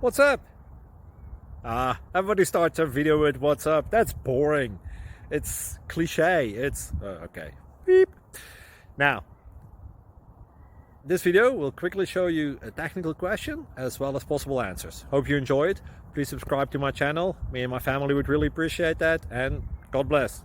What's up? Everybody starts their video with what's up. That's boring. It's cliche. It's okay. Beep. Now, this video will quickly show you a technical question as well as possible answers. Hope you enjoy it. Please subscribe to my channel. Me and my family would really appreciate that, and God bless.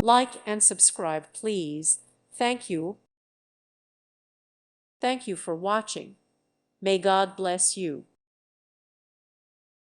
Like and subscribe, please. Thank you. Thank you for watching. May God bless you.